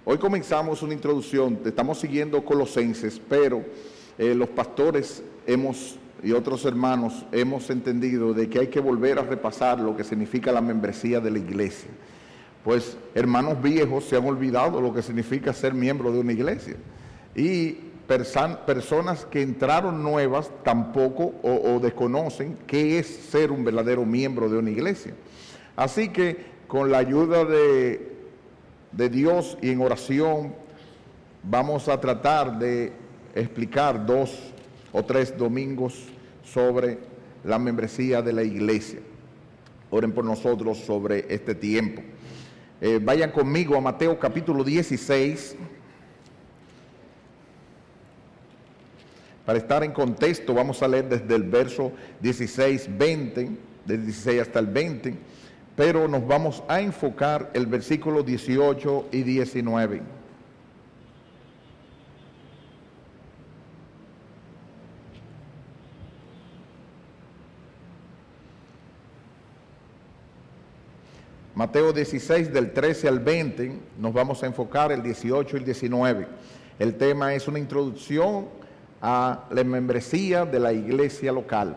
Hoy comenzamos una introducción, estamos siguiendo Colosenses, pero los pastores y otros hermanos hemos entendido de que hay que volver a repasar lo que significa la membresía de la iglesia. Pues hermanos viejos se han olvidado lo que significa ser miembro de una iglesia. Y personas que entraron nuevas tampoco o desconocen qué es ser un verdadero miembro de una iglesia. Así que con la ayuda de Dios y en oración vamos a tratar de explicar 2 o 3 domingos sobre la membresía de la iglesia. Oren por nosotros sobre este tiempo. Vayan conmigo a Mateo capítulo 16. Para estar en contexto vamos a leer desde el verso 16 hasta el 20. Pero nos vamos a enfocar el versículo 18 y 19. Mateo 16 del 13 al 20, nos vamos a enfocar el 18 y el 19. El tema es una introducción a la membresía de la iglesia local.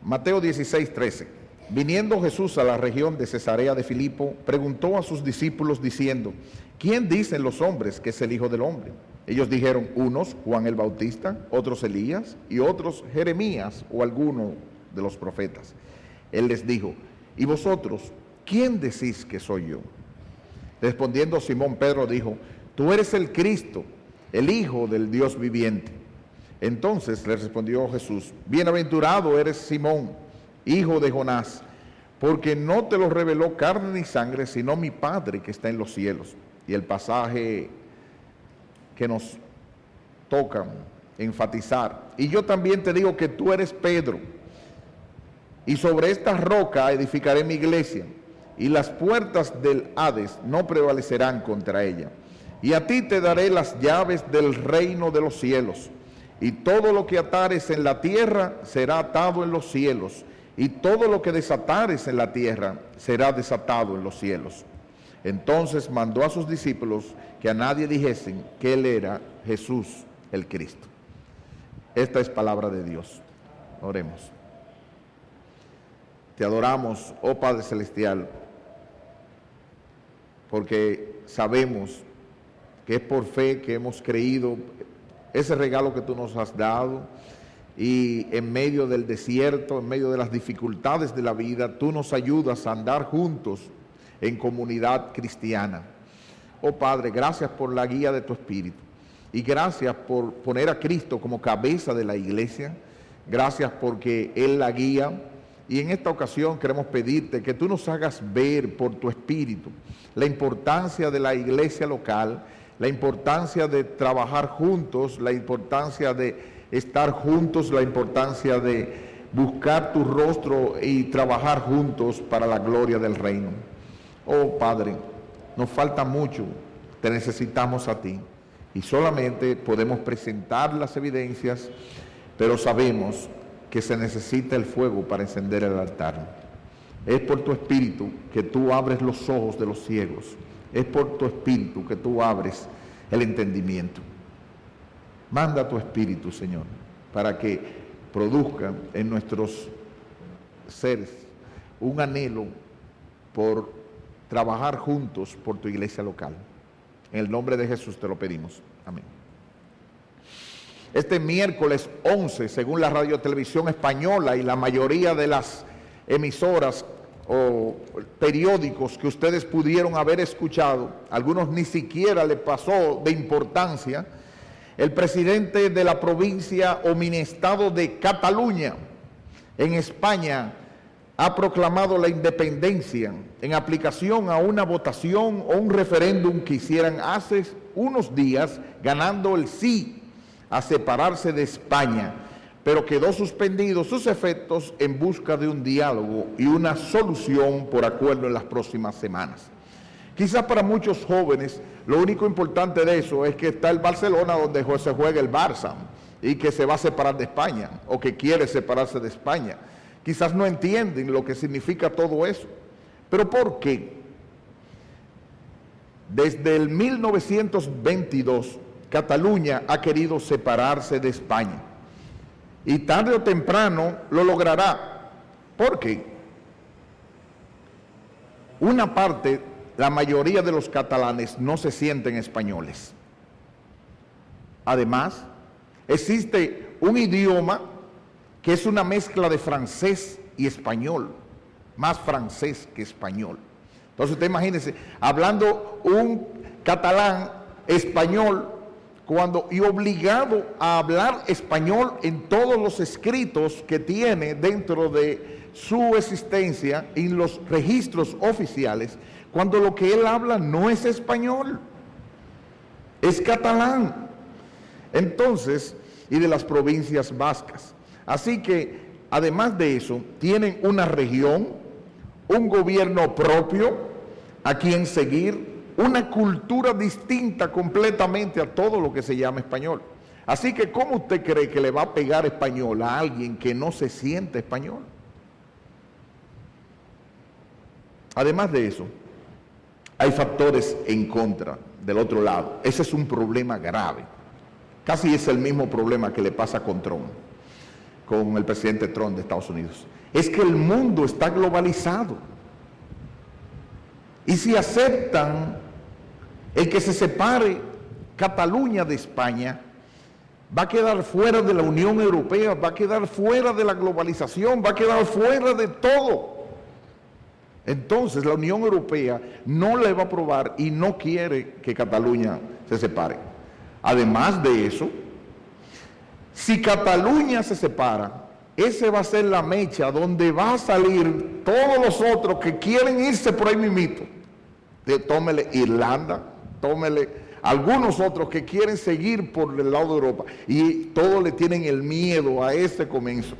Mateo 16, 13. Viniendo Jesús a la región de Cesarea de Filipo, preguntó a sus discípulos diciendo: ¿quién dicen los hombres que es el Hijo del Hombre? Ellos dijeron, unos Juan el Bautista, otros Elías y otros Jeremías o alguno de los profetas. Él les dijo: ¿y vosotros quién decís que soy yo? Respondiendo Simón Pedro dijo: tú eres el Cristo, el Hijo del Dios viviente. Entonces le respondió Jesús: bienaventurado eres Simón, hijo de Jonás, porque no te lo reveló carne ni sangre, sino mi Padre que está en los cielos. Y el pasaje que nos toca enfatizar: y yo también te digo que tú eres Pedro, y sobre esta roca edificaré mi iglesia, y las puertas del Hades no prevalecerán contra ella. Y a ti te daré las llaves del reino de los cielos. Y todo lo que atares en la tierra será atado en los cielos, y todo lo que desatares en la tierra será desatado en los cielos. Entonces mandó a sus discípulos que a nadie dijesen que él era Jesús el Cristo. Esta es palabra de Dios. Oremos. Te adoramos, oh Padre Celestial, porque sabemos que es por fe que hemos creído ese regalo que tú nos has dado, y en medio del desierto, en medio de las dificultades de la vida, tú nos ayudas a andar juntos en comunidad cristiana. Oh Padre, gracias por la guía de tu Espíritu, y gracias por poner a Cristo como cabeza de la iglesia. Gracias porque Él la guía, y en esta ocasión queremos pedirte que tú nos hagas ver por tu Espíritu la importancia de la iglesia local, la importancia de trabajar juntos, la importancia de estar juntos, la importancia de buscar tu rostro y trabajar juntos para la gloria del reino. Oh Padre, nos falta mucho, te necesitamos a ti, y solamente podemos presentar las evidencias, pero sabemos que se necesita el fuego para encender el altar. Es por tu Espíritu que tú abres los ojos de los ciegos. Es por tu Espíritu que tú abres el entendimiento. Manda tu Espíritu, Señor, para que produzca en nuestros seres un anhelo por trabajar juntos por tu iglesia local. En el nombre de Jesús te lo pedimos. Amén. Este miércoles 11, según la Radio Televisión Española y la mayoría de las emisoras o periódicos que ustedes pudieron haber escuchado, algunos ni siquiera le pasó de importancia, el presidente de la provincia o mini-estado de Cataluña, en España, ha proclamado la independencia en aplicación a una votación o un referéndum que hicieran hace unos días, ganando el sí a separarse de España, pero quedó suspendido sus efectos en busca de un diálogo y una solución por acuerdo en las próximas semanas. Quizás para muchos jóvenes lo único importante de eso es que está el Barcelona donde se juega el Barça, y que se va a separar de España o que quiere separarse de España. Quizás no entienden lo que significa todo eso. ¿Pero por qué? Desde el 1922, Cataluña ha querido separarse de España y tarde o temprano lo logrará. ¿Por qué? Una parte, la mayoría de los catalanes no se sienten españoles. Además, existe un idioma que es una mezcla de francés y español, más francés que español. Entonces usted imagínese, hablando un catalán español y obligado a hablar español en todos los escritos que tiene dentro de su existencia en los registros oficiales, cuando lo que él habla no es español, es catalán. Entonces, y de las provincias vascas. Así que, además de eso, tienen una región, un gobierno propio a quien seguir, una cultura distinta completamente a todo lo que se llama español. Así que, ¿cómo usted cree que le va a pegar español a alguien que no se siente español? Además de eso, hay factores en contra del otro lado. Ese es un problema grave. Casi es el mismo problema que le pasa con Trump, con el presidente Trump de Estados Unidos. Es que el mundo está globalizado. Y si aceptan el que se separe Cataluña de España, va a quedar fuera de la Unión Europea, va a quedar fuera de la globalización, va a quedar fuera de todo. Entonces la Unión Europea no le va a aprobar y no quiere que Cataluña se separe. Además de eso, si Cataluña se separa, esa va a ser la mecha donde va a salir todos los otros que quieren irse por ahí mismito. Tómele Irlanda, tómele algunos otros que quieren seguir por el lado de Europa y todos le tienen el miedo a ese comienzo.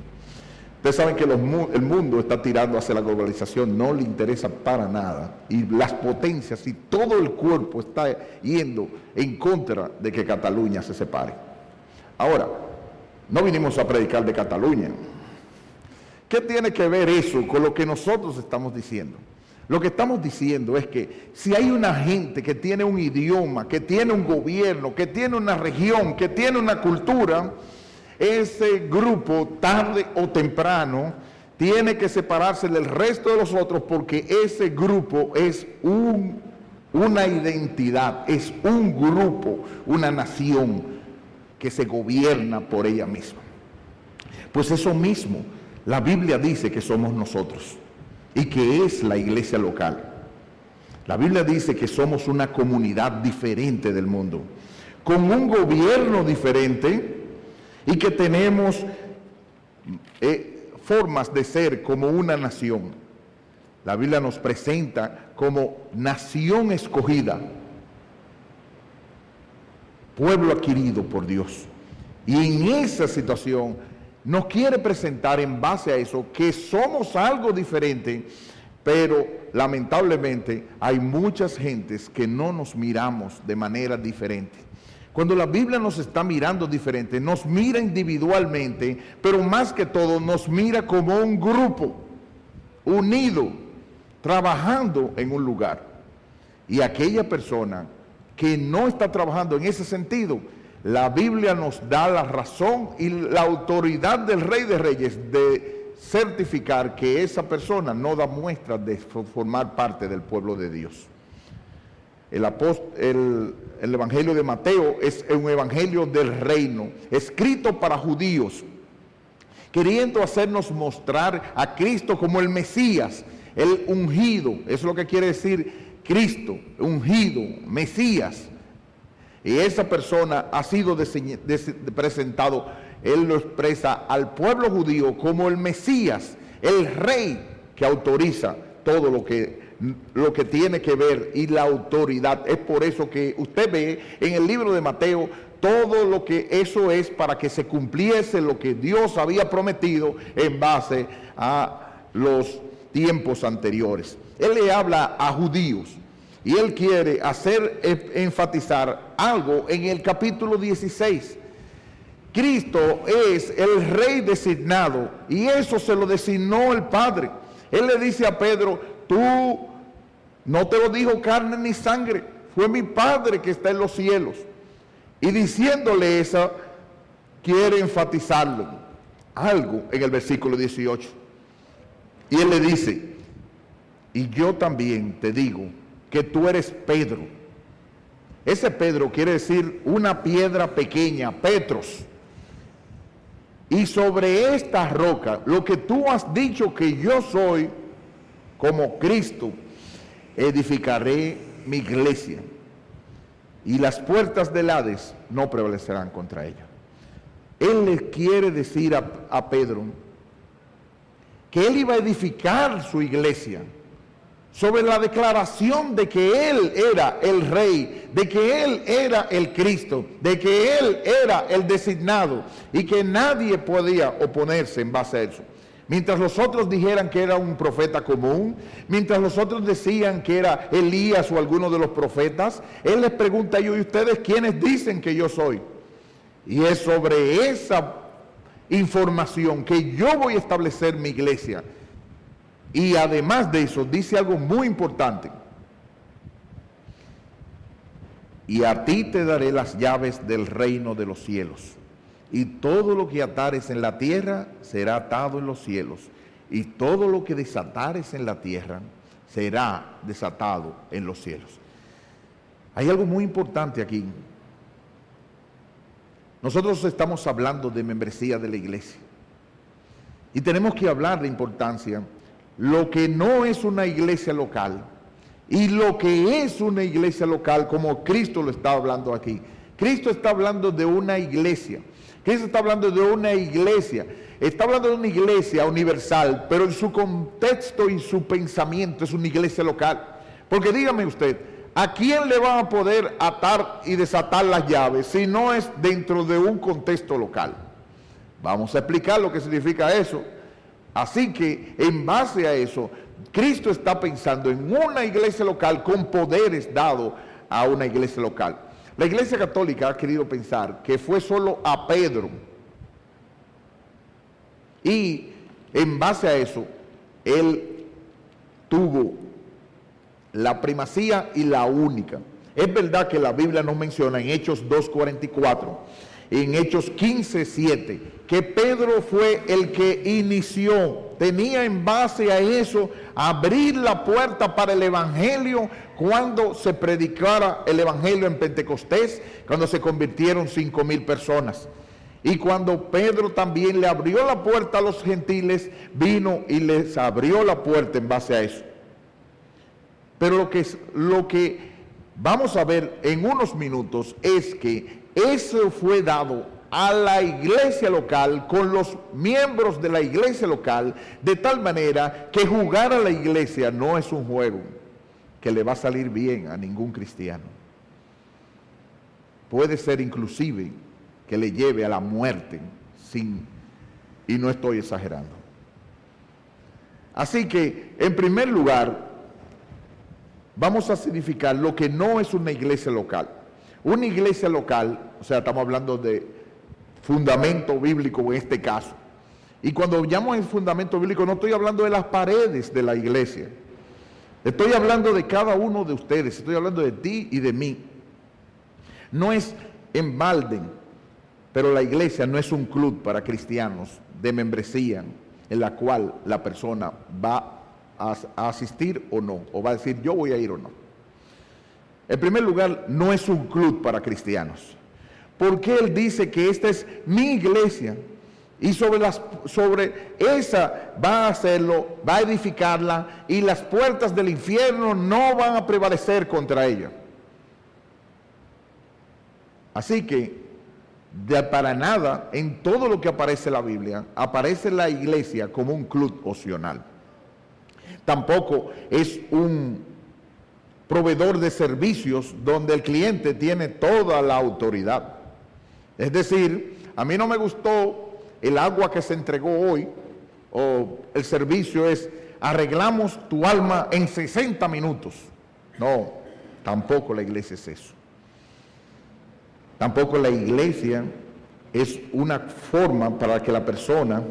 Ustedes saben que el mundo está tirando hacia la globalización, no le interesa para nada. Y las potencias y todo el cuerpo está yendo en contra de que Cataluña se separe. Ahora, no vinimos a predicar de Cataluña. ¿Qué tiene que ver eso con lo que nosotros estamos diciendo? Lo que estamos diciendo es que si hay una gente que tiene un idioma, que tiene un gobierno, que tiene una región, que tiene una cultura, ese grupo tarde o temprano tiene que separarse del resto de los otros porque ese grupo es una identidad, es un grupo, una nación que se gobierna por ella misma. Pues eso mismo, la Biblia dice que somos nosotros y que es la iglesia local. La Biblia dice que somos una comunidad diferente del mundo, con un gobierno diferente y que tenemos formas de ser como una nación. La Biblia nos presenta como nación escogida, pueblo adquirido por Dios. Y en esa situación nos quiere presentar en base a eso que somos algo diferente, pero lamentablemente hay muchas gentes que no nos miramos de manera diferente. Cuando la Biblia nos está mirando diferente, nos mira individualmente, pero más que todo nos mira como un grupo unido, trabajando en un lugar. Y aquella persona que no está trabajando en ese sentido, la Biblia nos da la razón y la autoridad del Rey de Reyes de certificar que esa persona no da muestras de formar parte del pueblo de Dios. El Evangelio de Mateo es un evangelio del reino, escrito para judíos, queriendo hacernos mostrar a Cristo como el Mesías, el ungido. Eso es lo que quiere decir Cristo, ungido, Mesías. Y esa persona ha sido presentado, él lo expresa al pueblo judío como el Mesías, el rey que autoriza todo lo que tiene que ver y la autoridad. Es por eso que usted ve en el libro de Mateo todo lo que eso es para que se cumpliese lo que Dios había prometido en base a los tiempos anteriores. Él le habla a judíos y él quiere enfatizar algo en el capítulo 16, Cristo es el Rey designado y eso se lo designó el Padre. Él le dice a Pedro, tú no te lo dijo carne ni sangre, fue mi Padre que está en los cielos. Y diciéndole eso, quiere enfatizarlo algo en el versículo 18. Y él le dice, y yo también te digo que tú eres Pedro. Ese Pedro quiere decir una piedra pequeña, Petros. Y sobre esta roca, lo que tú has dicho que yo soy, como Cristo, edificaré mi iglesia. Y las puertas del Hades no prevalecerán contra ella. Él le quiere decir a Pedro que él iba a edificar su iglesia sobre la declaración de que él era el Rey, de que él era el Cristo, de que él era el designado y que nadie podía oponerse en base a eso. Mientras los otros dijeran que era un profeta común, mientras los otros decían que era Elías o alguno de los profetas, él les pregunta a ellos, ¿y ustedes quiénes dicen que yo soy? Y es sobre esa información que yo voy a establecer mi iglesia. Y además de eso, dice algo muy importante. Y a ti te daré las llaves del reino de los cielos. Y todo lo que atares en la tierra será atado en los cielos. Y todo lo que desatares en la tierra será desatado en los cielos. Hay algo muy importante aquí. Nosotros estamos hablando de membresía de la iglesia. Y tenemos que hablar de importancia. Lo que no es una iglesia local y lo que es una iglesia local, como Cristo lo está hablando aquí. Cristo está hablando de una iglesia. Cristo está hablando de una iglesia. Está hablando de una iglesia universal, pero en su contexto y su pensamiento es una iglesia local. Porque dígame usted, ¿a quién le van a poder atar y desatar las llaves si no es dentro de un contexto local? Vamos a explicar lo que significa eso. Así que, en base a eso, Cristo está pensando en una iglesia local con poderes dados a una iglesia local. La iglesia católica ha querido pensar que fue solo a Pedro. Y, en base a eso, él tuvo la primacía y la única. Es verdad que la Biblia nos menciona en Hechos 2:44, en Hechos 15:7, que Pedro fue el que inició, tenía en base a eso abrir la puerta para el evangelio cuando se predicara el evangelio en Pentecostés, cuando se convirtieron 5,000 personas. Y cuando Pedro también le abrió la puerta a los gentiles, vino y les abrió la puerta en base a eso. Pero lo que vamos a ver en unos minutos es que eso fue dado a la iglesia local, con los miembros de la iglesia local, de tal manera que jugar a la iglesia no es un juego que le va a salir bien a ningún cristiano. Puede ser inclusive que le lleve a la muerte, y no estoy exagerando. Así que, en primer lugar, vamos a significar lo que no es una iglesia local. Una iglesia local, o sea, estamos hablando de fundamento bíblico en este caso. Y cuando llamo el fundamento bíblico, no estoy hablando de las paredes de la iglesia. Estoy hablando de cada uno de ustedes, estoy hablando de ti y de mí. No es en balde, pero la iglesia no es un club para cristianos de membresía en la cual la persona va a asistir o no, o va a decir yo voy a ir o no. En primer lugar, no es un club para cristianos. Porque él dice que esta es mi iglesia y sobre esa va a hacerlo, va a edificarla y las puertas del infierno no van a prevalecer contra ella. Así que, para nada, en todo lo que aparece en la Biblia, aparece la iglesia como un club opcional. Tampoco es un proveedor de servicios donde el cliente tiene toda la autoridad. Es decir, a mí no me gustó el agua que se entregó hoy, o el servicio es, arreglamos tu alma en 60 minutos. No, tampoco la iglesia es eso. Tampoco la iglesia es una forma para que la persona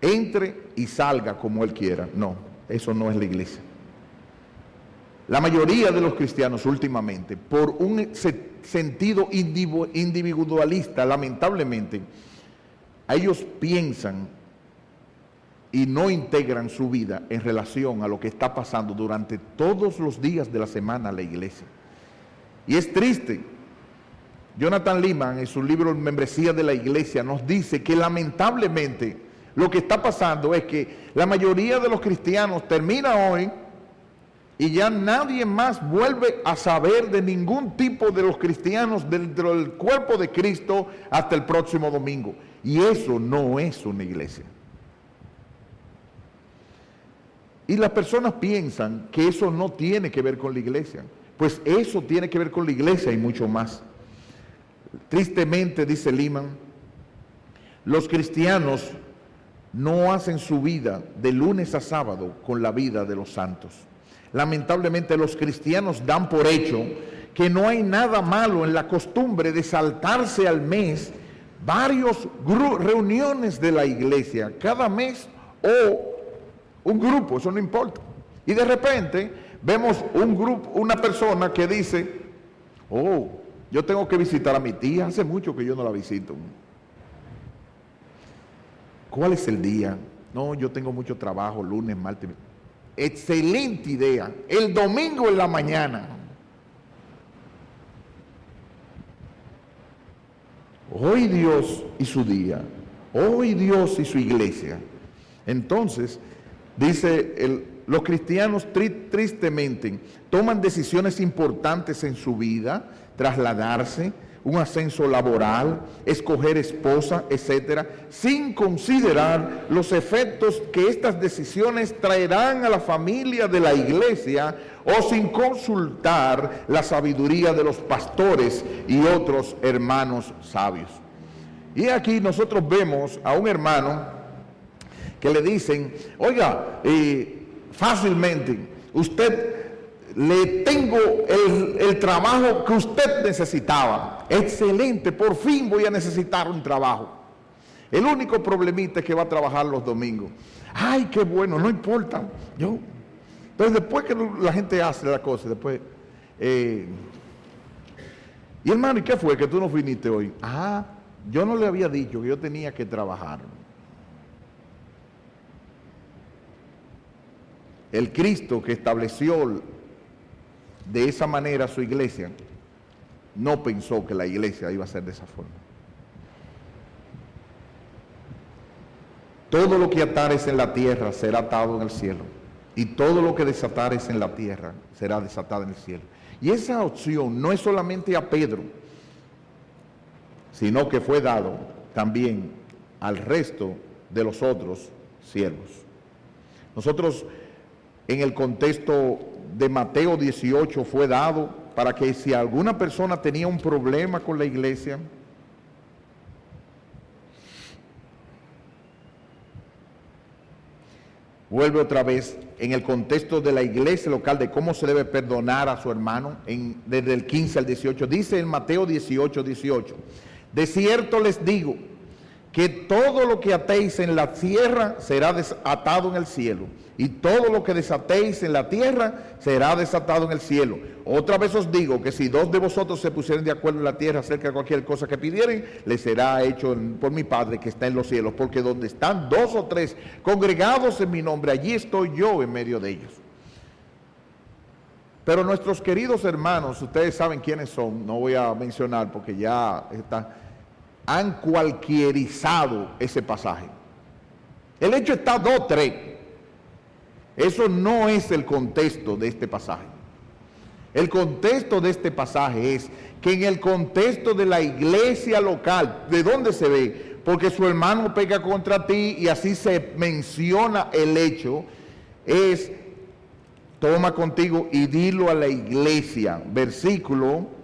entre y salga como él quiera. No, eso no es la iglesia. La mayoría de los cristianos últimamente, por un sentido individualista, lamentablemente, ellos piensan y no integran su vida en relación a lo que está pasando durante todos los días de la semana en la iglesia. Y es triste. Jonathan Leeman, en su libro Membresía de la Iglesia, nos dice que lamentablemente lo que está pasando es que la mayoría de los cristianos termina hoy y ya nadie más vuelve a saber de ningún tipo de los cristianos dentro del cuerpo de Cristo hasta el próximo domingo. Y eso no es una iglesia. Y las personas piensan que eso no tiene que ver con la iglesia. Pues eso tiene que ver con la iglesia y mucho más. Tristemente, dice Leeman, los cristianos no hacen su vida de lunes a sábado con la vida de los santos. Lamentablemente los cristianos dan por hecho que no hay nada malo en la costumbre de saltarse al mes varias reuniones de la iglesia, cada mes o un grupo, eso no importa. Y de repente vemos un grupo, una persona que dice, oh, yo tengo que visitar a mi tía, hace mucho que yo no la visito. ¿Cuál es el día? No, yo tengo mucho trabajo, lunes, martes. Excelente idea, el domingo en la mañana. Hoy Dios y su día, hoy Dios y su iglesia. Entonces, dice, los cristianos tristemente toman decisiones importantes en su vida, trasladarse, un ascenso laboral, escoger esposa, etcétera, sin considerar los efectos que estas decisiones traerán a la familia de la iglesia o sin consultar la sabiduría de los pastores y otros hermanos sabios. Y aquí nosotros vemos a un hermano que le dicen, oiga, fácilmente, usted le tengo el trabajo que usted necesitaba. Excelente, por fin voy a necesitar un trabajo. El único problemita es que va a trabajar los domingos. Ay, qué bueno, no importa. Entonces después que la gente hace la cosa, después, y hermano, ¿y qué fue que tú no viniste hoy? Ah, yo no le había dicho que yo tenía que trabajar. El Cristo que estableció de esa manera su iglesia, no pensó que la iglesia iba a ser de esa forma. Todo lo que atares en la tierra será atado en el cielo, y todo lo que desatares en la tierra será desatado en el cielo. Y esa opción no es solamente a Pedro, sino que fue dado también al resto de los otros siervos. Nosotros, en el contexto de Mateo 18, fue dado para que si alguna persona tenía un problema con la iglesia, vuelve otra vez en el contexto de la iglesia local, de cómo se debe perdonar a su hermano, desde el 15 al 18, dice en Mateo 18, 18, de cierto les digo, que todo lo que atéis en la tierra será desatado en el cielo, y todo lo que desatéis en la tierra será desatado en el cielo. Otra vez os digo que si dos de vosotros se pusieren de acuerdo en la tierra acerca de cualquier cosa que pidieren, les será hecho por mi Padre que está en los cielos, porque donde están dos o tres congregados en mi nombre, allí estoy yo en medio de ellos. Pero nuestros queridos hermanos, ustedes saben quiénes son, no voy a mencionar porque ya han cualquierizado ese pasaje. El hecho está 2:3. Eso no es el contexto de este pasaje. El contexto de este pasaje es que en el contexto de la iglesia local, ¿de dónde se ve? Porque su hermano peca contra ti y así se menciona el hecho, es toma contigo y dilo a la iglesia, versículo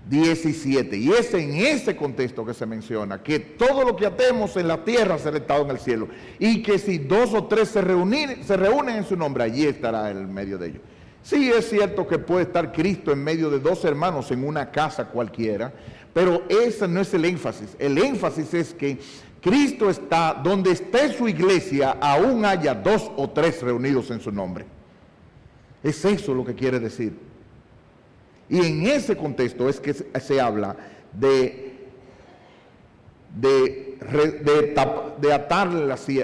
17, y es en ese contexto que se menciona que todo lo que atemos en la tierra será atado en el cielo, y que si dos o tres se reúnen en su nombre, allí estará en medio de ellos. Sí, es cierto que puede estar Cristo en medio de dos hermanos en una casa cualquiera, pero ese no es el énfasis. El énfasis es que Cristo está donde esté su iglesia, aún haya 2 o 3 reunidos en su nombre. Es eso lo que quiere decir. Y en ese contexto es que se habla de atar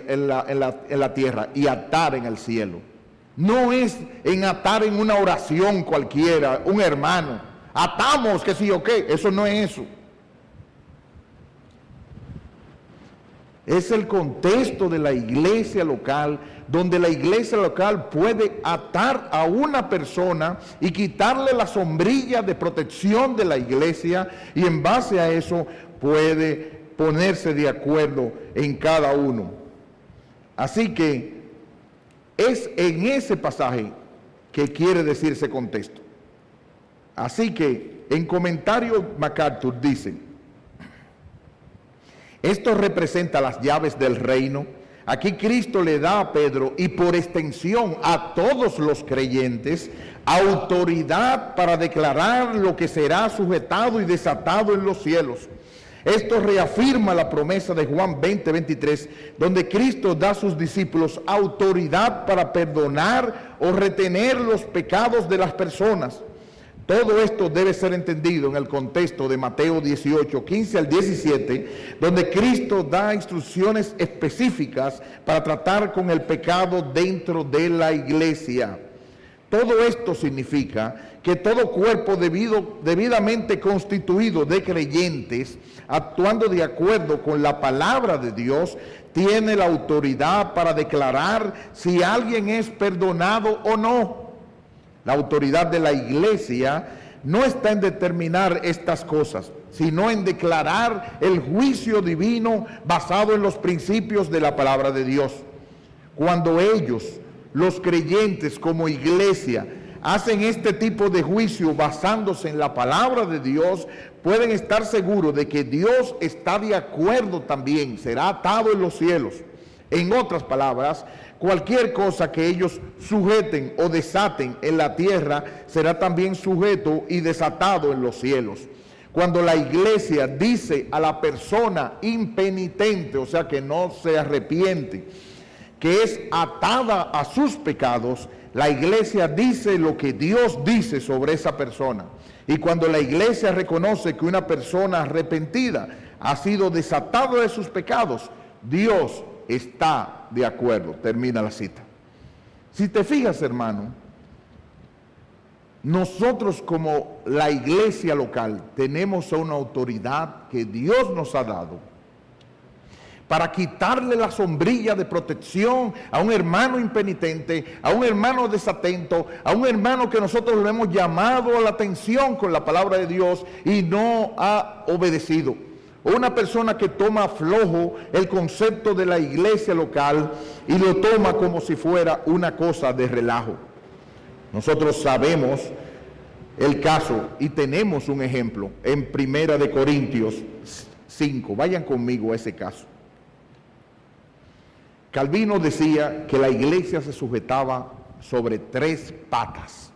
en la tierra y atar en el cielo. No es en atar en una oración cualquiera, un hermano. Atamos, que sí o qué. Eso no es eso. Es el contexto de la iglesia local, donde la iglesia local puede atar a una persona y quitarle la sombrilla de protección de la iglesia, y en base a eso puede ponerse de acuerdo en cada uno. Así que es en ese pasaje que quiere decir ese contexto. Así que en comentario MacArthur dice: esto representa las llaves del reino. Aquí Cristo le da a Pedro y por extensión a todos los creyentes autoridad para declarar lo que será sujetado y desatado en los cielos. Esto reafirma la promesa de Juan 20:23, donde Cristo da a sus discípulos autoridad para perdonar o retener los pecados de las personas. Todo esto debe ser entendido en el contexto de Mateo 18, 15 al 17, donde Cristo da instrucciones específicas para tratar con el pecado dentro de la iglesia. Todo esto significa que todo cuerpo debidamente constituido de creyentes, actuando de acuerdo con la palabra de Dios, tiene la autoridad para declarar si alguien es perdonado o no. La autoridad de la iglesia no está en determinar estas cosas, sino en declarar el juicio divino basado en los principios de la palabra de Dios. Cuando ellos, los creyentes como iglesia, hacen este tipo de juicio basándose en la palabra de Dios, pueden estar seguros de que Dios está de acuerdo también, será atado en los cielos. En otras palabras, cualquier cosa que ellos sujeten o desaten en la tierra será también sujeto y desatado en los cielos. Cuando la iglesia dice a la persona impenitente, o sea que no se arrepiente, que es atada a sus pecados, la iglesia dice lo que Dios dice sobre esa persona. Y cuando la iglesia reconoce que una persona arrepentida ha sido desatada de sus pecados, Dios está de acuerdo. Termina la cita. Si te fijas, hermano, nosotros como la iglesia local tenemos una autoridad que Dios nos ha dado para quitarle la sombrilla de protección a un hermano impenitente, a un hermano desatento, a un hermano que nosotros le hemos llamado la atención con la palabra de Dios y no ha obedecido. O una persona que toma flojo el concepto de la iglesia local y lo toma como si fuera una cosa de relajo. Nosotros sabemos el caso y tenemos un ejemplo en 1 Corintios 5. Vayan conmigo a ese caso. Calvino decía que la iglesia se sujetaba sobre 3 patas: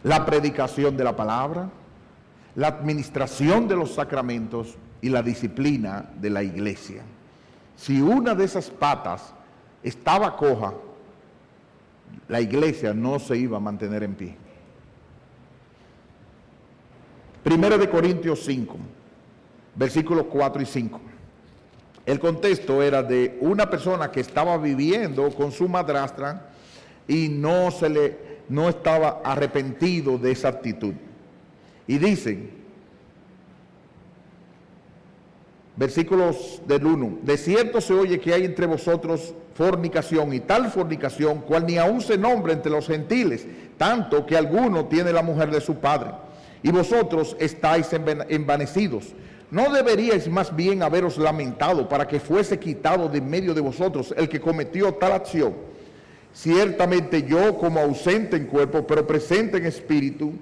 la predicación de la palabra, la administración de los sacramentos y la disciplina de la iglesia. Si una de esas patas estaba coja, la iglesia no se iba a mantener en pie. 1 Corintios 5, versículos 4 y 5. El contexto era de una persona que estaba viviendo con su madrastra y no estaba arrepentido de esa actitud. Y dice, versículos del 1, de cierto se oye que hay entre vosotros fornicación, y tal fornicación, cual ni aún se nombra entre los gentiles, tanto que alguno tiene la mujer de su padre, y vosotros estáis envanecidos. ¿No deberíais más bien haberos lamentado para que fuese quitado de en medio de vosotros el que cometió tal acción? Ciertamente yo, como ausente en cuerpo, pero presente en espíritu,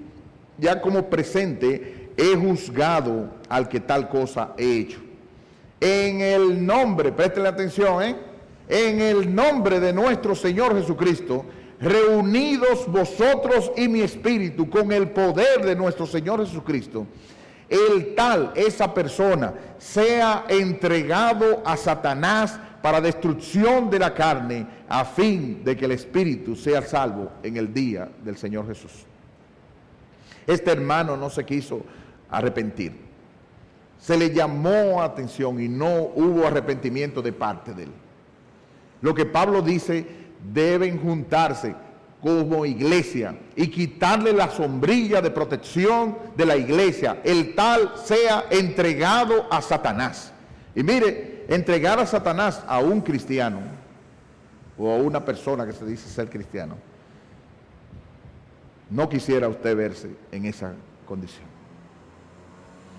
ya como presente, he juzgado al que tal cosa he hecho. En el nombre, presten atención, en el nombre de nuestro Señor Jesucristo, reunidos vosotros y mi espíritu con el poder de nuestro Señor Jesucristo, esa persona, sea entregado a Satanás para destrucción de la carne, a fin de que el espíritu sea salvo en el día del Señor Jesús. Este hermano no se quiso arrepentir. Se le llamó atención y no hubo arrepentimiento de parte de él. Lo que Pablo dice, deben juntarse como iglesia y quitarle la sombrilla de protección de la iglesia. El tal sea entregado a Satanás. Y mire, entregar a Satanás a un cristiano o a una persona que se dice ser cristiano, no quisiera usted verse en esa condición.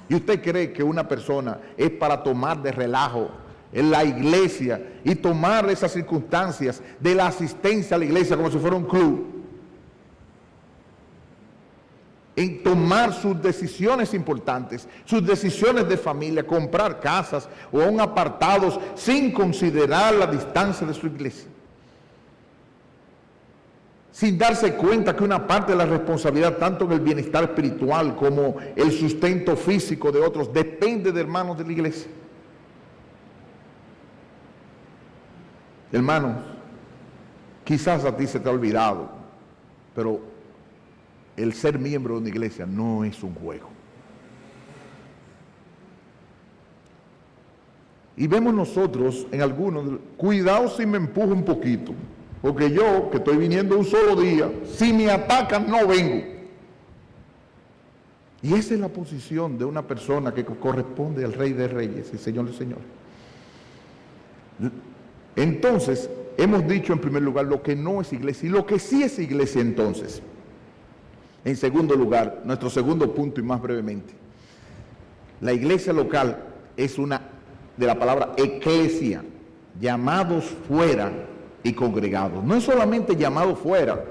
¿Y usted cree que una persona es para tomar de relajo en la iglesia y tomar esas circunstancias de la asistencia a la iglesia como si fuera un club? En tomar sus decisiones importantes, sus decisiones de familia, comprar casas o aún apartados sin considerar la distancia de su iglesia, sin darse cuenta que una parte de la responsabilidad, tanto en el bienestar espiritual como el sustento físico de otros, depende de hermanos de la iglesia. Hermanos, quizás a ti se te ha olvidado, pero el ser miembro de una iglesia no es un juego. Y vemos nosotros en algunos, cuidado si me empujo un poquito, porque yo, que estoy viniendo un solo día, si me atacan no vengo. Y esa es la posición de una persona que corresponde al Rey de Reyes y Señor de Señores. Entonces, hemos dicho en primer lugar lo que no es iglesia y lo que sí es iglesia entonces. En segundo lugar, nuestro segundo punto y más brevemente, la iglesia local es una de la palabra eclesia, llamados fuera y congregados. No es solamente llamado fuera,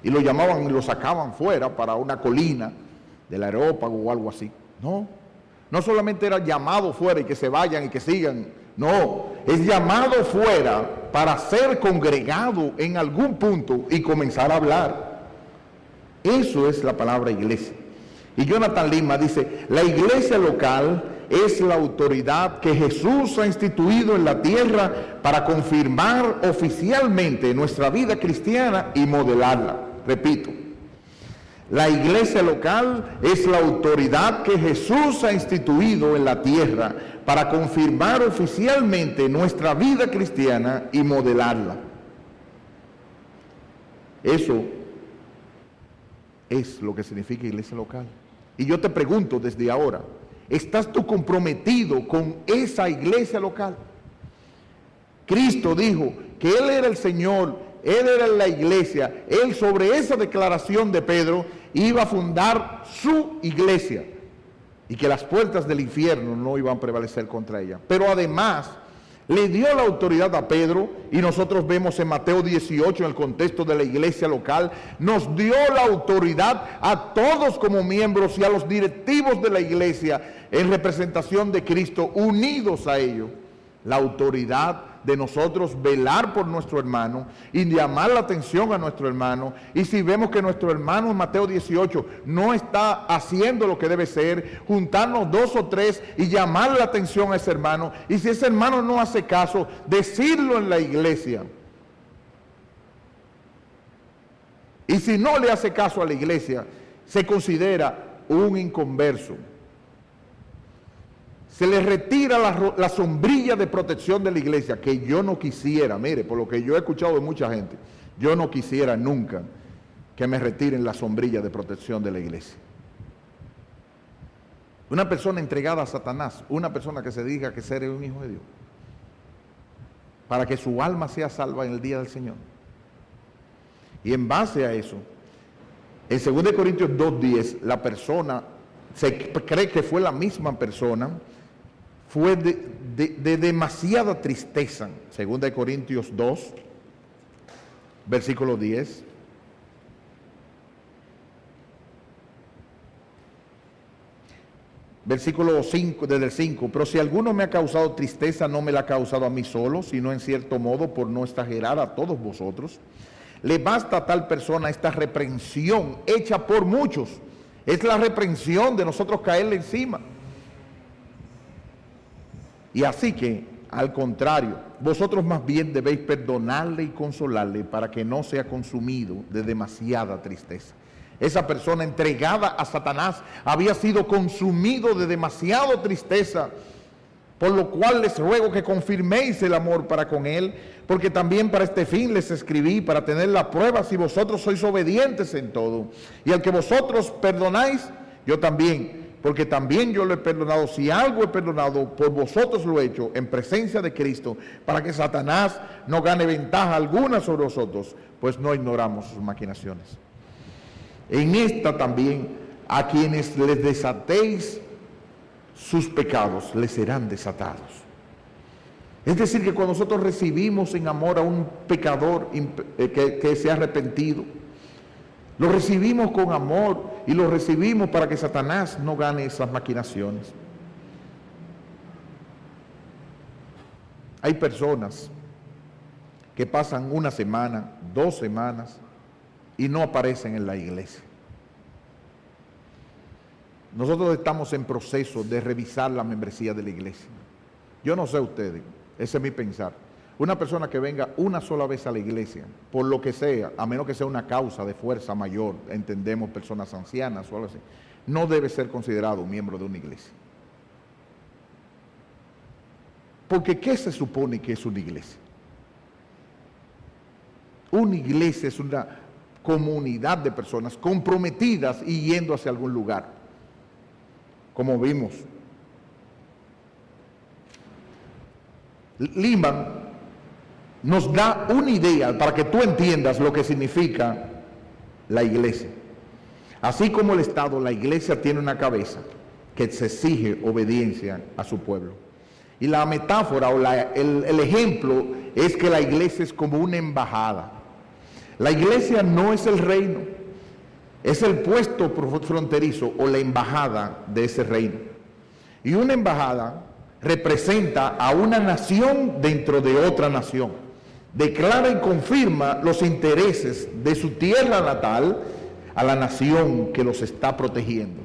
y lo llamaban y lo sacaban fuera para una colina del aerópago o algo así. No, no solamente era llamado fuera y que se vayan y que sigan. No, es llamado fuera para ser congregado en algún punto y comenzar a hablar. Eso es la palabra iglesia. Y Jonathan Lima dice, la iglesia local es la autoridad que Jesús ha instituido en la tierra para confirmar oficialmente nuestra vida cristiana y modelarla. Repito, la iglesia local es la autoridad que Jesús ha instituido en la tierra para confirmar oficialmente nuestra vida cristiana y modelarla. Eso es lo que significa iglesia local. Y yo te pregunto desde ahora, ¿estás tú comprometido con esa iglesia local? Cristo dijo que Él era el Señor, Él era la iglesia. Él, sobre esa declaración de Pedro, iba a fundar su iglesia y que las puertas del infierno no iban a prevalecer contra ella. Pero además le dio la autoridad a Pedro, y nosotros vemos en Mateo 18, en el contexto de la iglesia local, nos dio la autoridad a todos como miembros y a los directivos de la iglesia en representación de Cristo, unidos a ellos, la autoridad de nosotros velar por nuestro hermano y llamar la atención a nuestro hermano. Y si vemos que nuestro hermano en Mateo 18 no está haciendo lo que debe ser, juntarnos 2 o 3 y llamar la atención a ese hermano. Y si ese hermano no hace caso, decirlo en la iglesia. Y si no le hace caso a la iglesia, se considera un inconverso. Se le retira la sombrilla de protección de la iglesia, que yo no quisiera, mire, por lo que yo he escuchado de mucha gente, yo no quisiera nunca que me retiren la sombrilla de protección de la iglesia. Una persona entregada a Satanás, una persona que se diga que ser un hijo de Dios, para que su alma sea salva en el día del Señor. Y en base a eso, en 2 Corintios 2:10, la persona, se cree que fue la misma persona, fue de demasiada tristeza. 2 Corintios 2, versículo 10. Versículo 5, desde el 5. Pero si alguno me ha causado tristeza, no me la ha causado a mí solo, sino en cierto modo, por no exagerar, a todos vosotros. le basta a tal persona esta reprensión hecha por muchos. Es la reprensión de nosotros caerle encima. Y así que, al contrario, vosotros más bien debéis perdonarle y consolarle para que no sea consumido de demasiada tristeza. Esa persona entregada a Satanás había sido consumido de demasiada tristeza, por lo cual les ruego que confirméis el amor para con él, porque también para este fin les escribí, para tener la prueba si vosotros sois obedientes en todo. Y al que vosotros perdonáis, yo también, porque también yo lo he perdonado. Si algo he perdonado, por vosotros lo he hecho en presencia de Cristo, para que Satanás no gane ventaja alguna sobre vosotros, pues no ignoramos sus maquinaciones. En esta también, a quienes les desatéis sus pecados, les serán desatados. Es decir, que cuando nosotros recibimos en amor a un pecador que se ha arrepentido, lo recibimos con amor y lo recibimos para que Satanás no gane esas maquinaciones. Hay personas que pasan una semana, 2 semanas y no aparecen en la iglesia. Nosotros estamos en proceso de revisar la membresía de la iglesia. Yo no sé ustedes, ese es mi pensar. Una persona que venga una sola vez a la iglesia, por lo que sea, a menos que sea una causa de fuerza mayor, entendemos personas ancianas o algo así, no debe ser considerado miembro de una iglesia. Porque ¿qué se supone que es una iglesia? Una iglesia es una comunidad de personas comprometidas y yendo hacia algún lugar, como vimos. Lehman nos da una idea para que tú entiendas lo que significa la iglesia. Así como el Estado, la iglesia tiene una cabeza que se exige obediencia a su pueblo. Y la metáfora o el ejemplo es que la iglesia es como una embajada. La iglesia no es el reino, es el puesto fronterizo o la embajada de ese reino. Y una embajada representa a una nación dentro de otra nación. Declara y confirma los intereses de su tierra natal a la nación que los está protegiendo.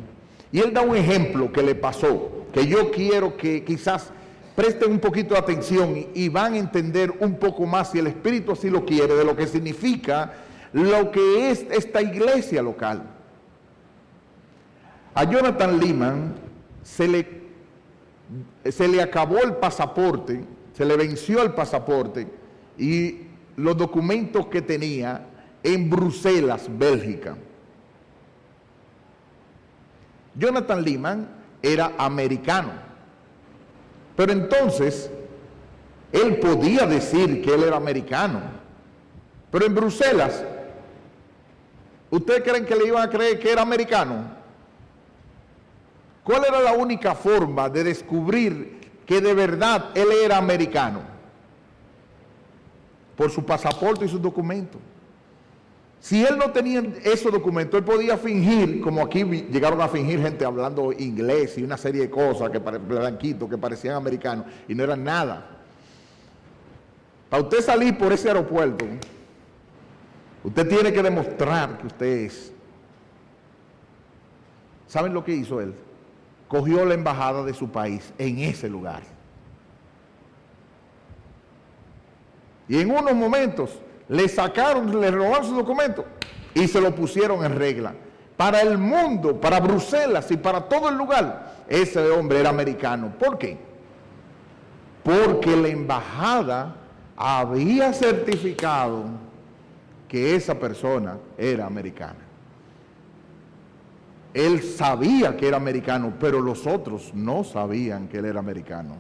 Y él da un ejemplo que le pasó, que yo quiero que quizás presten un poquito de atención y van a entender un poco más, si el Espíritu así lo quiere, de lo que significa lo que es esta iglesia local. A Jonathan Lehman se le acabó el pasaporte, se le venció el pasaporte y los documentos que tenía en Bruselas, Bélgica. Jonathan Lehman era americano, pero entonces él podía decir que él era americano, pero en Bruselas, ¿ustedes creen que le iban a creer que era americano? ¿Cuál era la única forma de descubrir que de verdad él era americano? Por su pasaporte y sus documentos. Si él no tenía esos documentos, él podía fingir, como aquí llegaron a fingir gente hablando inglés y una serie de cosas que blanquitos, que parecían americanos y no eran nada. Para usted salir por ese aeropuerto, usted tiene que demostrar que usted es. ¿Saben lo que hizo él? Cogió la embajada de su país en ese lugar. Y en unos momentos le sacaron, le robaron sus documentos y se lo pusieron en regla. Para el mundo, para Bruselas y para todo el lugar, ese hombre era americano. ¿Por qué? Porque la embajada había certificado que esa persona era americana. Él sabía que era americano, pero los otros no sabían que él era americano.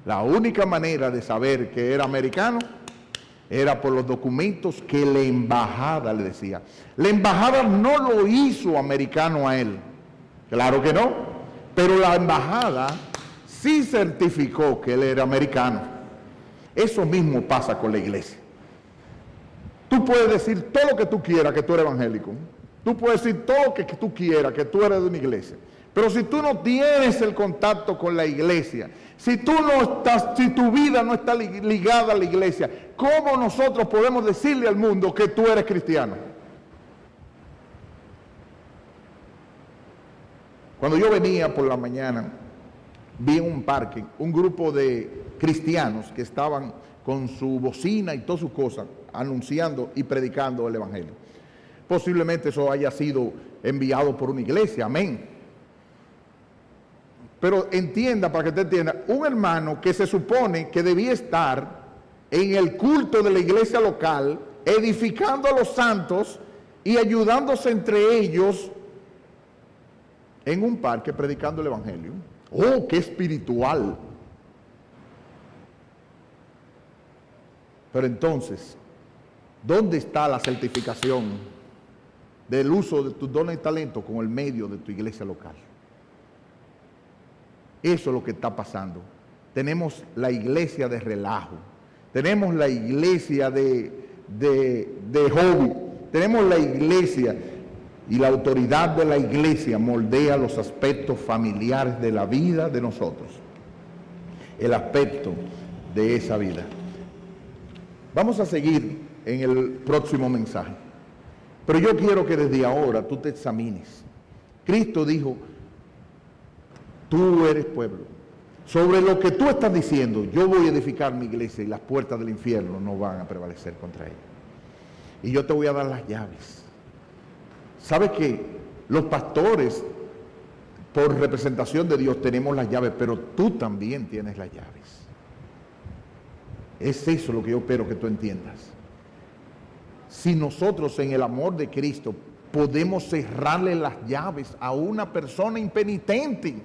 La única manera de saber que era americano era por los documentos que la embajada le decía. La embajada no lo hizo americano a él, claro que no, pero la embajada sí certificó que él era americano. Eso mismo pasa con la iglesia. Tú puedes decir todo lo que tú quieras que tú eres evangélico, Tú puedes decir todo lo que tú quieras, que tú eres de una iglesia. Pero si tú no tienes el contacto con la iglesia, si tu vida no está ligada a la iglesia, ¿cómo nosotros podemos decirle al mundo que tú eres cristiano? Cuando yo venía por la mañana, vi en un parque un grupo de cristianos que estaban con su bocina y todas sus cosas, anunciando y predicando el evangelio. Posiblemente eso haya sido enviado por una iglesia, amén. Pero entienda, para que usted entienda, un hermano que se supone que debía estar en el culto de la iglesia local, edificando a los santos y ayudándose entre ellos en un parque predicando el evangelio. ¡Oh, qué espiritual! Pero entonces, ¿dónde está la certificación del uso de tus dones y talentos con el medio de tu iglesia local? Eso es lo que está pasando. Tenemos la iglesia de relajo, tenemos la iglesia de hobby, tenemos la iglesia, y la autoridad de la iglesia moldea los aspectos familiares de la vida de nosotros, el aspecto de esa vida. Vamos a seguir en el próximo mensaje, pero yo quiero que desde ahora tú te examines. Cristo dijo, tú eres pueblo. Sobre lo que tú estás diciendo, yo voy a edificar mi iglesia y las puertas del infierno no van a prevalecer contra ella. Y yo te voy a dar las llaves. ¿Sabes qué? Los pastores, por representación de Dios, tenemos las llaves, pero tú también tienes las llaves. Es eso lo que yo espero que tú entiendas. Si nosotros en el amor de Cristo podemos cerrarle las llaves a una persona impenitente,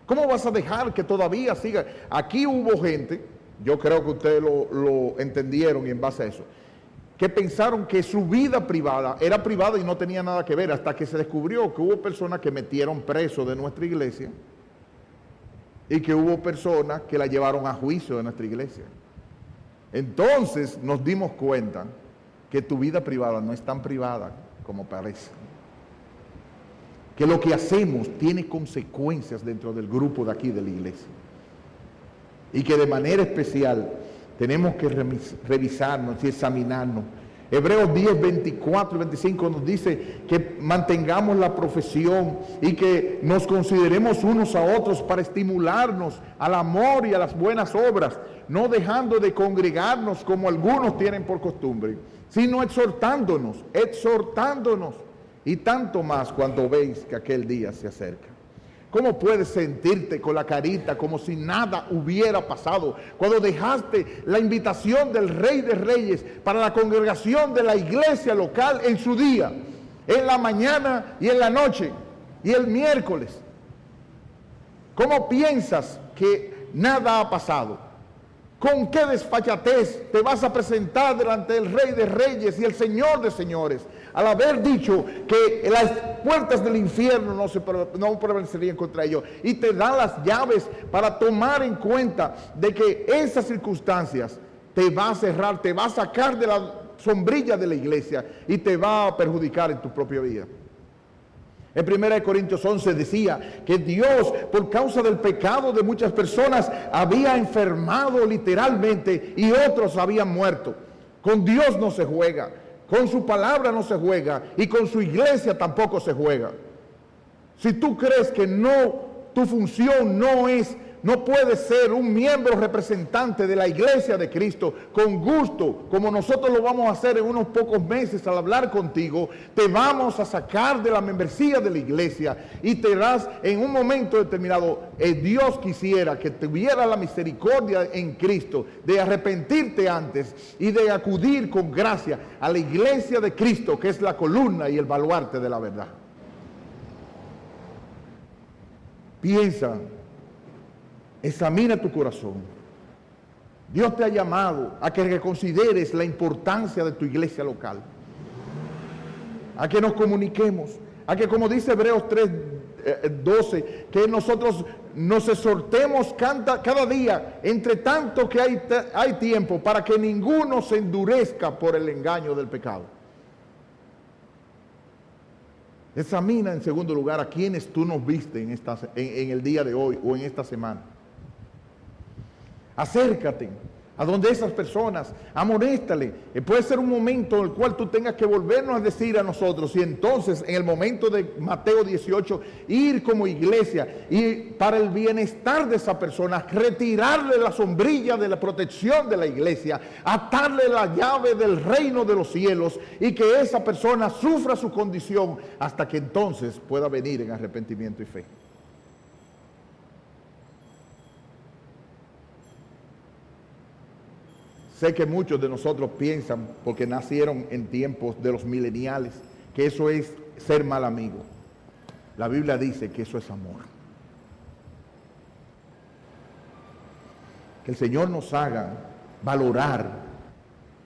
¿cómo vas a dejar que todavía siga? Aquí hubo gente, yo creo que ustedes lo entendieron y en base a eso, que pensaron que su vida privada era privada y no tenía nada que ver, hasta que se descubrió que hubo personas que metieron preso de nuestra iglesia y que hubo personas que la llevaron a juicio de nuestra iglesia. Entonces nos dimos cuenta que tu vida privada no es tan privada como parece. Que lo que hacemos tiene consecuencias dentro del grupo de aquí de la iglesia. Y que de manera especial tenemos que revisarnos y examinarnos. Hebreos 10, 24 y 25 nos dice que mantengamos la profesión y que nos consideremos unos a otros para estimularnos al amor y a las buenas obras, no dejando de congregarnos como algunos tienen por costumbre, sino exhortándonos, y tanto más cuando veis que aquel día se acerca. ¿Cómo puedes sentirte con la carita como si nada hubiera pasado cuando dejaste la invitación del Rey de Reyes para la congregación de la iglesia local en su día, en la mañana y en la noche y el miércoles? ¿Cómo piensas que nada ha pasado? ¿Con qué desfachatez te vas a presentar delante del Rey de Reyes y el Señor de Señores al haber dicho que las puertas del infierno no prevalecerían contra ellos, y te da las llaves para tomar en cuenta de que esas circunstancias te va a cerrar, te va a sacar de la sombrilla de la iglesia y te va a perjudicar en tu propia vida? En 1 Corintios 11 decía que Dios, por causa del pecado de muchas personas, había enfermado literalmente y otros habían muerto. Con Dios no se juega, con su palabra no se juega y con su iglesia tampoco se juega. Si tú crees que tu función no puede ser un miembro representante de la iglesia de Cristo, con gusto, como nosotros lo vamos a hacer en unos pocos meses al hablar contigo, te vamos a sacar de la membresía de la iglesia y te das en un momento determinado. Dios quisiera que tuviera la misericordia en Cristo de arrepentirte antes y de acudir con gracia a la iglesia de Cristo, que es la columna y el baluarte de la verdad. Piensa. Examina tu corazón. Dios te ha llamado a que reconsideres la importancia de tu iglesia local, a que nos comuniquemos, a que, como dice Hebreos 3:12, que nosotros nos exhortemos cada día, entre tanto que hay tiempo, para que ninguno se endurezca por el engaño del pecado. Examina en segundo lugar a quienes tú nos viste en el día de hoy o en esta semana. Acércate a donde esas personas, amonéstale. Puede ser un momento en el cual tú tengas que volvernos a decir a nosotros, y entonces en el momento de Mateo 18, ir como iglesia y para el bienestar de esa persona, retirarle la sombrilla de la protección de la iglesia, atarle la llave del reino de los cielos y que esa persona sufra su condición hasta que entonces pueda venir en arrepentimiento y fe. Sé que muchos de nosotros piensan, porque nacieron en tiempos de los mileniales, que eso es ser mal amigo. La Biblia dice que eso es amor. Que el Señor nos haga valorar.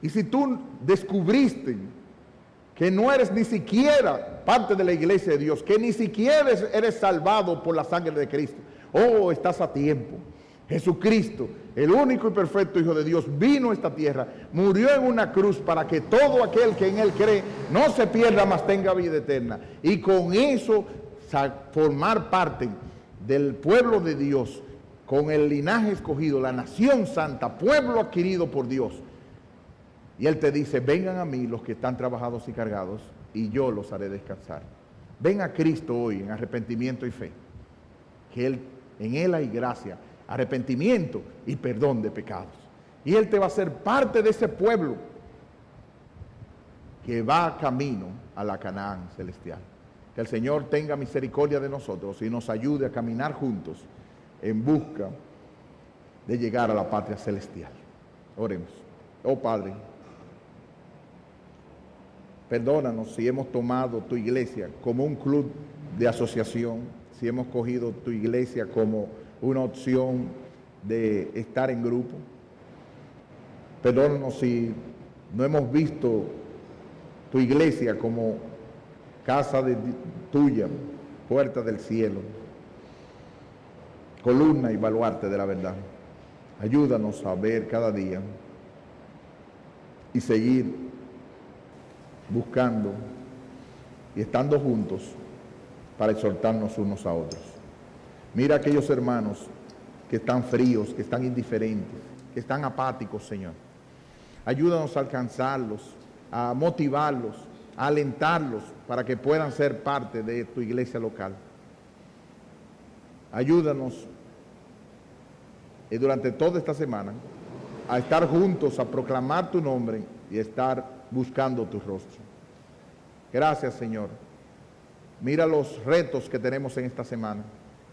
Y si tú descubriste que no eres ni siquiera parte de la iglesia de Dios, que ni siquiera eres salvado por la sangre de Cristo, oh, estás a tiempo. Jesucristo, el único y perfecto Hijo de Dios, vino a esta tierra, murió en una cruz para que todo aquel que en Él cree no se pierda, mas tenga vida eterna. Y con eso formar parte del pueblo de Dios, con el linaje escogido, la nación santa, pueblo adquirido por Dios. Y Él te dice, vengan a mí los que están trabajados y cargados, y yo los haré descansar. Ven a Cristo hoy en arrepentimiento y fe, que en Él hay gracia, arrepentimiento y perdón de pecados. Y Él te va a hacer parte de ese pueblo que va camino a la Canaán celestial. Que el Señor tenga misericordia de nosotros y nos ayude a caminar juntos en busca de llegar a la patria celestial. Oremos. Oh Padre, perdónanos si hemos tomado tu iglesia como un club de asociación, si hemos cogido tu iglesia como una opción de estar en grupo. Perdónanos si no hemos visto tu iglesia como casa tuya, puerta del cielo, columna y baluarte de la verdad. Ayúdanos a ver cada día y seguir buscando y estando juntos para exhortarnos unos a otros. Mira a aquellos hermanos que están fríos, que están indiferentes, que están apáticos, Señor. Ayúdanos a alcanzarlos, a motivarlos, a alentarlos para que puedan ser parte de tu iglesia local. Ayúdanos durante toda esta semana a estar juntos, a proclamar tu nombre y a estar buscando tu rostro. Gracias, Señor. Mira los retos que tenemos en esta semana.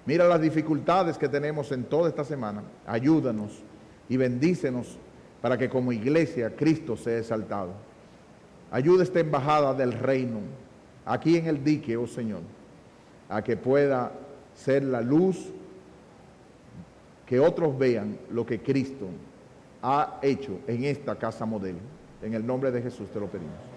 Mira las dificultades que tenemos en toda esta semana. Ayúdanos y bendícenos para que como iglesia Cristo sea exaltado. Ayuda esta embajada del reino aquí en el dique, oh Señor, a que pueda ser la luz, que otros vean lo que Cristo ha hecho en esta casa modelo. En el nombre de Jesús te lo pedimos.